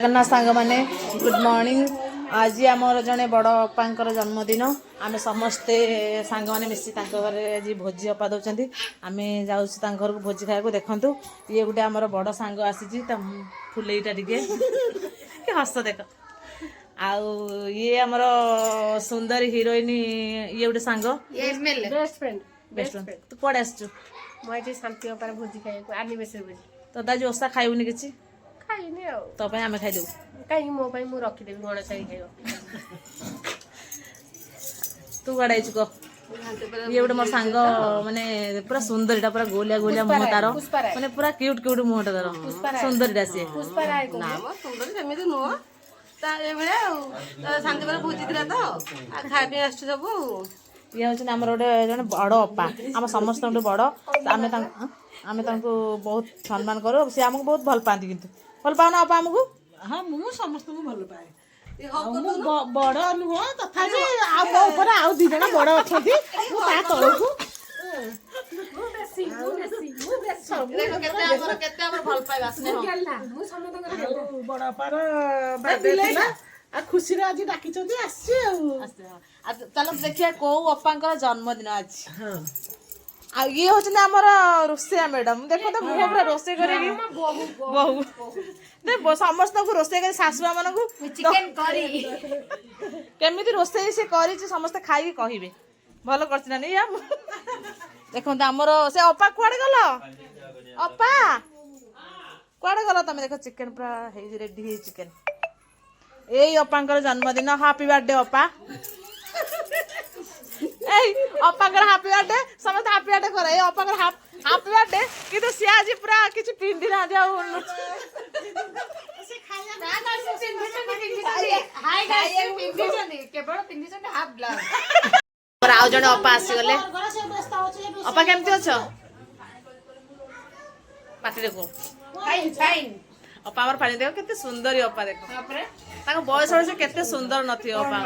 जगन्नाथ सांग माने good morning. आज आमर जड़े बड़ अपांकर जन्मदिन। आम समस्ते सांग मैंने मिसी घर आज भोजी अपा दौरान आम जाऊँ घर को भोजी खाया देखु ये गोटे आमर बड़ सांग आसी फुलेटा टे हस देख आउ ये आमर सुंदरी हिरोइन ये गोटे सांग बेस्ट फ्रेंड तू कड़े आसचु मुझे शांति भोजी खाया आनिवर्सरी भोजी तो आज ओषा खाइबुनि किछि खाइनी तो आम खाइदेव कहीं मो मु रखीदेवी गणेश खाइब तू कड़े कह ये गोटे मोर सांग माने पूरा सुंदरीटा पूरा गोलिया गोलिया मुह तार माने पूरा क्यूट क्यूट मुहटा तार सुंदरीटा सी सुंदरी सेमती नुह शांति भोजी तो खाई आस सब ये हूँ आम गोटे जन बड़ अपा आम समस्त बड़ आम बहुत सम्मान करूँ सी आमको बहुत भल पाती किंतु भल पाओ ना अपा आमको हाँ मु समस्त भल पाए बड़ नुह तथापि आउ दी जन बड़ अच्छा तौक बड़ अपार खुशी आज डाकी चलो देखिए कौ अपांकर जन्मदिन आज आ ये हूँ आमर रोसैया मैडम देख तो मुह पूरा रोसे कर बहु समस्त को रोसे कर सासुआ मान केमी रोसे से कर समस्ते खाई कहे भल कर देखो आमर से अपा कुआड़े गल अपा कुआड़े गल तुम देख चिकेन पूरा रेडी है चिकेन यही अपांकर जन्मदिन हापी बर्थडे अपा अपांकर हापी बर्थडे समस्त हापी बर्थडे कर अपांकर हापी बर्थडे किंतु सी आज पूरा किसी पिंधि ना आउ जड़े अपा आसीगले अपा केमती अछ पाटी देखो अपा आमर पानी देख केते सुंदर अपा देखो बयस से केते सुंदर नथि अपा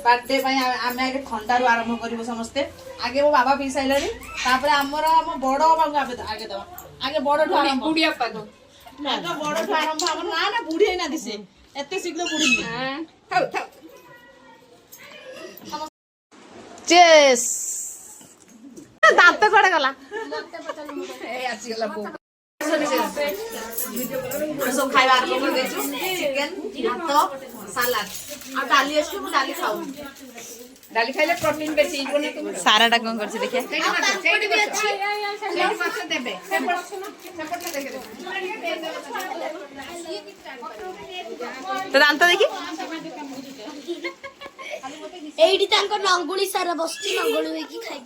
बर्थडे आम आगे ठंडा रू आरंभ करूँ समस्ते आगे मो बाबा पी सारे आमर आम बड़ बाबा आगे दवा आगे बड़ आरंभ बुढ़ी अपा तो बड़ आरंभ आम ना ना बुढ़ी ना से एत शीघ्र बुढ़ी चेस दांत कड़े गला सब खाଇବା आरंभ कर देछु चिकन भात सलाद आ डाली अछि मु डाली खाऊ डाली खाइले प्रोटीन बेसी इबने तो साराटा कोन करछि देखिए सेठी भी अछि सेठी पास देबे सेपट देखे तो दांत देखि एइडी तांको नंगुली सारा बस्ती नंगुली होई खाइ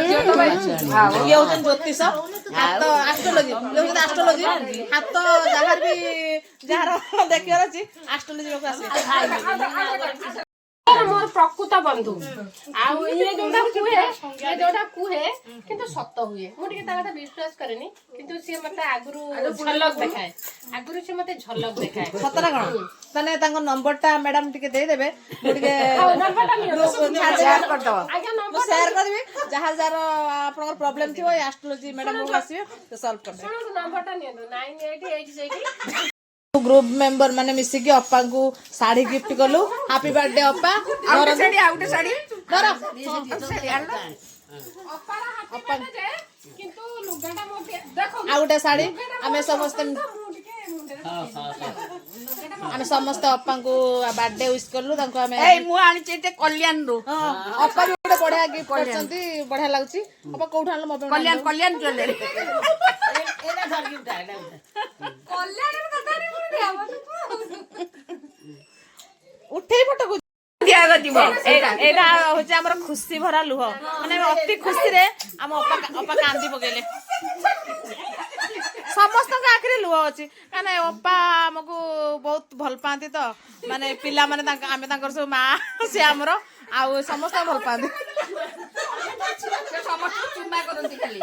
ये होचन ज्योतिष हाथ एस्ट्रोलॉजी ये होचन एस्ट्रोलॉजी हाथ जहार भी जहार देखियार अछि एस्ट्रोलॉजी लोक आसी मोर प्रकृत बंधु आ ये जोटा कुहे किंतु सत्य हुए मु टिके ता कथा विश्वास करेनी किंतु से मते आगुरु झलक देखाए आगुरु से मते झलक देखाए सतरा कोन तने तांको नंबरटा मैडम टिके दे देबे मु टिके नंबरटा शेयर कर दो आज्ञा मु नंबर शेयर कर देबी जहार जहार आपन प्रॉब्लम थियो एस्ट्रोलॉजी मैडम को आसीबे तो सॉल्व कर दे सुनो नंबरटा नियंतु 9886 ग्रुप मेंबर माने मिसी की अपा को साड़ी गिफ्ट कलु हैप्पी बर्थडे अपा आउटे साड़ी धर अपा किंतु लुगाटा मोटे देखो आ गोटे साड़ी आमे समस्त अपा को बर्थडे विश करलु तांको आमे ए मु आनी चेते कल्याण रो अपा भी गोटे बढ़िया गिफ्ट करछंती बढ़िया लागछि अपा कोठा आनलो मबे कल्याण ज्वेलरी एना घर गिफ्ट है कल्याण कथा रे उठेई फोटो को दिया गतिबो एटा होचे हमर खुशी भरा लुह माने अति खुशी रे हम अपा कांदी पकेले समस्त आखिरी लुह अछि काने अपा हमको बहुत भल पाती तो माने पिला माने आमे तांकर सब मां से हमरो आ समस्त भल पाती समस्त चुम्मा करंती खाली